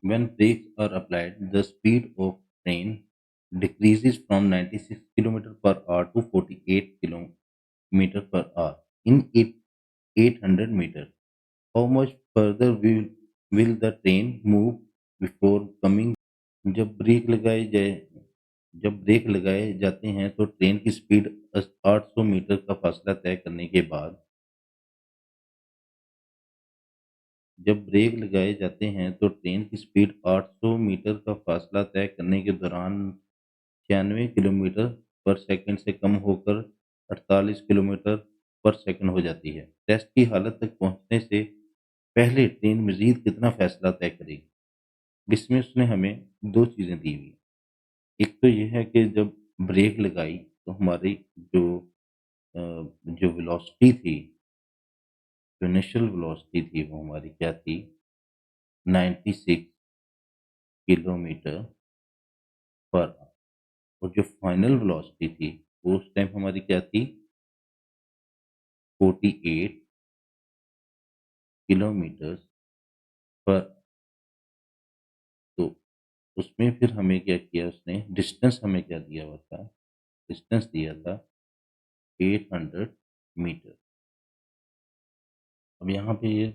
When brakes are applied, the speed of train decreases from 96 km per hour to 48 km per hour in 800 meters. How much further will the train move before coming? जब break लगाए जाए जब break लगाए जाते हैं तो train की speed 800 metre का फासला तय करने के बाद जब ब्रेक लगाए जाते हैं तो ट्रेन की स्पीड 800 मीटर का फासला तय करने के दौरान 96 किलोमीटर पर सेकंड से कम होकर 48 किलोमीटर पर सेकंड हो जाती है। टेस्ट की हालत तक पहुंचने से पहले ट्रेन मजीद कितना फासला तय करेगी? इसमें उसने हमें दो चीज़ें दी हुई हैं। एक तो ये है कि जब ब्रेक लगाई तो हमारी जो अ, जो वेलोसिटी थी, जो इनिशियल वेलोसिटी थी वो हमारी क्या थी? 96 किलोमीटर पर आवर। और जो फाइनल वेलोसिटी थी वो उस टाइम हमारी क्या थी? 48 किलोमीटर्स पर। तो उसमें फिर हमें क्या किया उसने? डिस्टेंस हमें क्या दिया हुआ था? डिस्टेंस दिया था 800 मीटर। अब यहाँ पे ये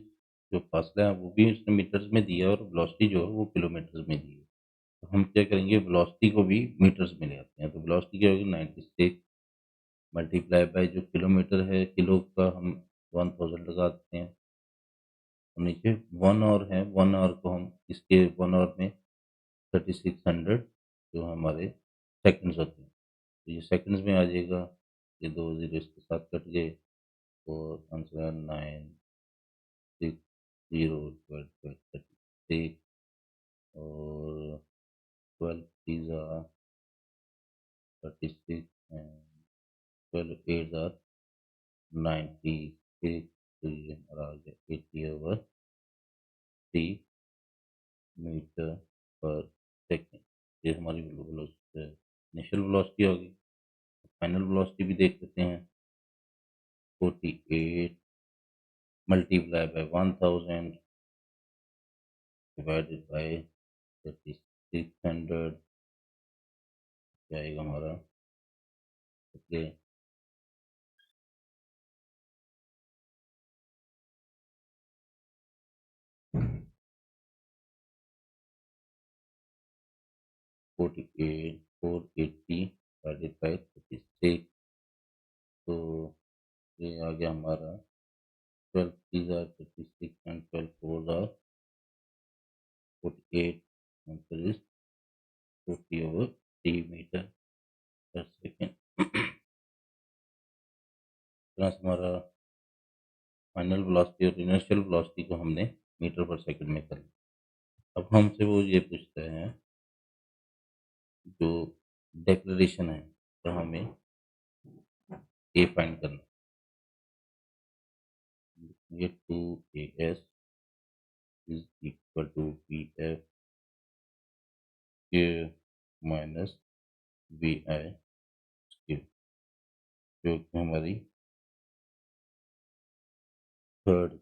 जो फासला है वो भी उसने मीटर्स में दिया और वेलोसिटी जो है वो किलोमीटर्स में दी है। तो हम क्या करेंगे, वेलोसिटी को भी मीटर्स में ले आते हैं। तो वेलोसिटी क्या होगी? 96 मल्टीप्लाई बाय जो किलोमीटर है, किलो का हम 1000 लगा देते हैं और नीचे 1 आवर है, 1 आवर को हम इसके 1 आवर में 3600 जो हमारे सेकंड्स होते हैं। तो ये सेकंड्स में आ जाएगा। ये दो जीरो इसके साथ कट गए और आंसर 9601236 और 12 3 36 and 12 8 96। तो ये हमारा आ गया 80/3 मीटर पर सेकेंड। ये हमारी इनिशियल वेलोसिटी होगी। फाइनल वेलोसिटी भी देख लेते हैं। 48 मल्टीप्लाई बाय 1000 डिवाइडेड बाय 3600 क्या आएगा हमारा? Okay, 480 divided by 36। तो ये आ गया हमारा 12 3 36 एंड 12 4 48। आंसर इज 40/3 मीटर पर सेकेंड। हमारा फाइनल वेलोसिटी और इनिशियल वेलोसिटी को हमने मीटर पर सेकंड में कर लिया। अब हमसे वो ये पूछते हैं जो डिक्लेरेशन है, तो हमें ए फाइंड करना है। ये 2AS is equal to BF के माइनस BI के, जो कि हमारी थर्ड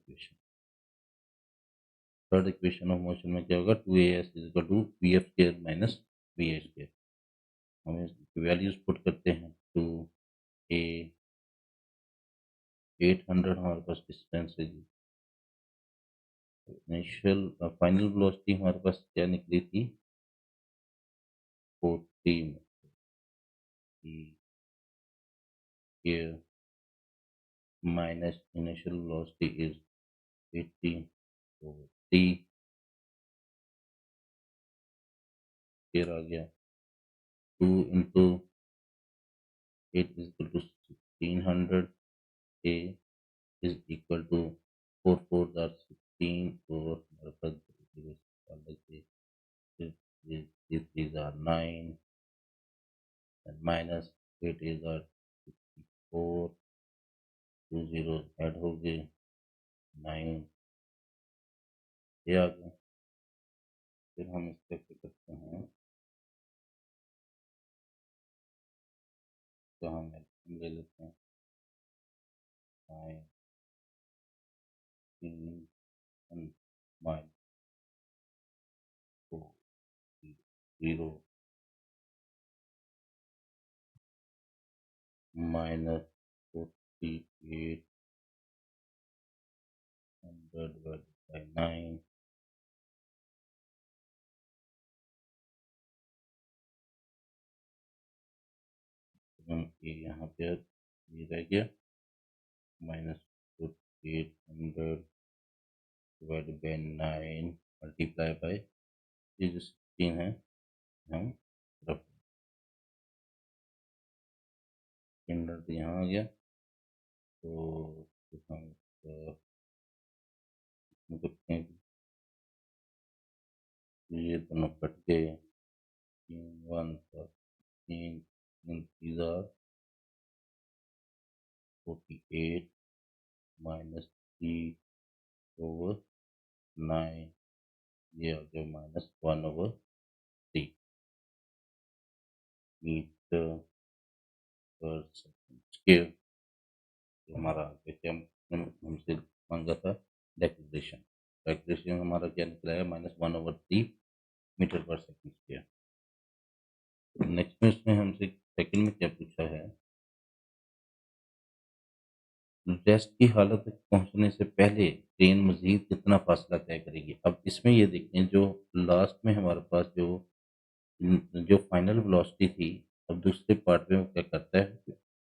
इक्वेशन ऑफ मोशन में क्या होगा? 2AS is equal to BF square minus BI square. हम इसकी वैल्यूज पुट करते हैं। 2A 800 हमारे पास डिस्टेंस है जी। इनिशियल फाइनल वेलोसिटी हमारे पास क्या निकली थी? 40 माइनस इनिशियल वेलोसिटी इज 80। तो टी फिर आ गया 2 into 8 is equal to 1600। A is equal to 4 4 are 16 और हमारे पास these are 9 and minus 8 is are 64। 2 zeros add हो गए 9। ये आ गया। फिर हम इससे क्या करते हैं, तो हम ले लेते हैं 9 3 माइनस 0 minus 4800 divided by 9 ये यहाँ पे ये रह गया minus 4800 divide by 9 multiply by ये जो 16 है हम रफ 100 यहाँ आ गया तो हम इसमें करते हैं ये दोनों कट गए 3 1 पर 3 3 48 माइनस 3/9 ये आ गया -1/3 मीटर पर सेकंड स्क्वायर। हमारा आगे क्या हमसे मांगा था डेक्लेरेशन डेक्लेरेशन हमारा क्या निकला है -1/3 मीटर पर सेकंड स्क्वायर। नेक्स्ट में इसमें हमसे सेकंड में क्या पूछा है रेस्ट की हालत तक पहुंचने से पहले ट्रेन मजीद कितना फासला तय करेगी। अब इसमें ये देखें जो लास्ट में हमारे पास जो फाइनल वेलोसिटी थी अब दूसरे पार्ट में वो क्या करता है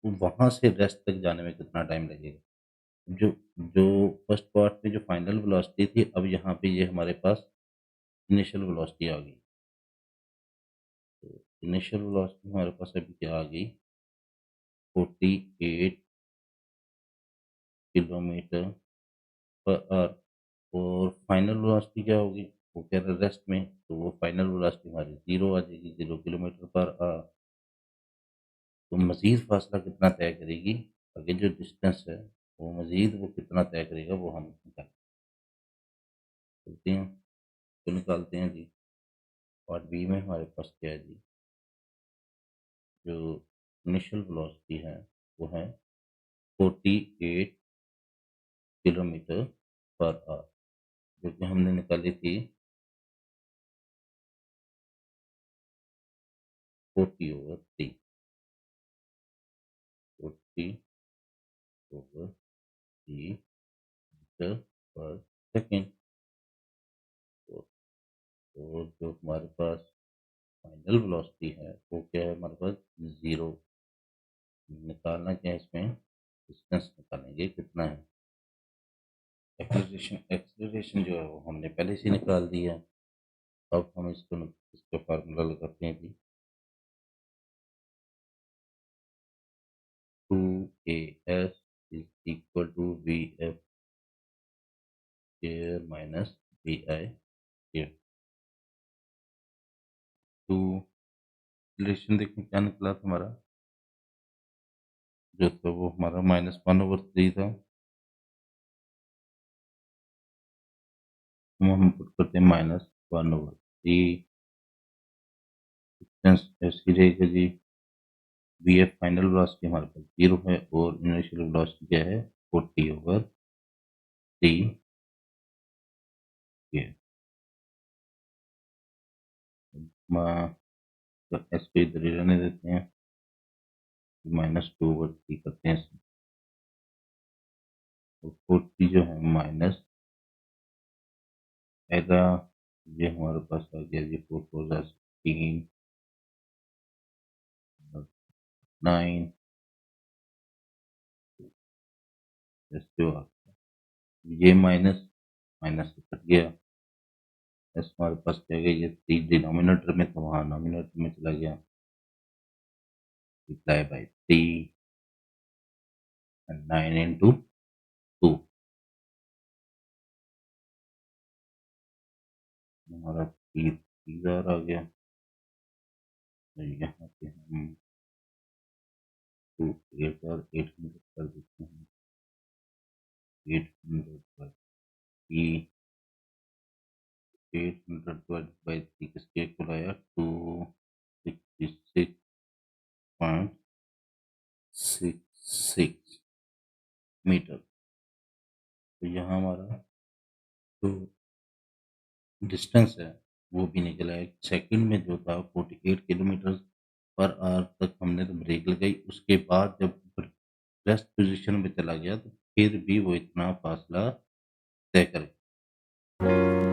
वहां से रेस्ट तक जाने में कितना टाइम लगेगा। जो जो फर्स्ट पार्ट में जो फाइनल वेलोसिटी थी अब यहाँ पे ये हमारे पास इनिशियल वेलोसिटी आ गई। तो इनिशियल वेलोसिटी हमारे पास अभी क्या आ गई 48 किलोमीटर पर आवर और फाइनल वेलोसिटी क्या होगी वो कह रहे रेस्ट में तो वो फाइनल वेलोसिटी हमारी 0 आ जाएगी 0 किलोमीटर पर आवर। तो मजीद फासला कितना तय करेगी आगे जो डिस्टेंस है वो मजीद वो कितना तय करेगा वो हम निकालते हैं तो निकालते हैं जी। पार्ट बी में हमारे पास क्या है जी जो इनिशियल वेलोसिटी है वो है 48 किलोमीटर पर आवर जो कि हमने निकाली थी 40/3 40/3 मीटर पर सेकेंड। तो जो हमारे पास फाइनल वेलोसिटी है वो क्या है हमारे पास 0 निकालना क्या है इसमें डिस्टेंस निकालेंगे कितना है एक्सेलरेशन जो है वो हमने पहले से निकाल दिया। अब हम इसका फार्मूला लगाते हैं जी 2as is equal to vf square minus vi square. तो रिलेशन देखिए क्या निकला था हमारा जो था वो हमारा -1/3 था। हम पुट करते हैं -1/3 डिस्टेंस ऐसी रहेगा जी वी एफ फाइनल वेलोसिटी हमारे पास 0 है और इनिशियल वेलोसिटी क्या है 40/3 ये एस को इधर ही रहने देते हैं -2/3 करते हैं तो 40 जो है माइनस आएगा ये हमारे पास आ गया जी 4 4 16 9 जो ये माइनस माइनस से कट गया एस हमारे पास क्या गया ये 3 डिनोमिनेटर में था वहाँ नॉमिनेटर में चला गया multiply by 3 and 9 into 2 हमारा 30,000 आ गया। तो यहाँ पे हम 2,800 कर देते हैं 800 बाई 3 किसके इक्वल आया 266.66 मीटर। तो यहाँ हमारा जो डिस्टेंस है वो भी निकल आया। सेकंड में जो था 48 किलोमीटर पर आवर तक हमने तो ब्रेक लगाई, उसके बाद जब रेस्ट पोज़ीशन में चला गया तो फिर भी वो इतना फ़ासला तय कर गया।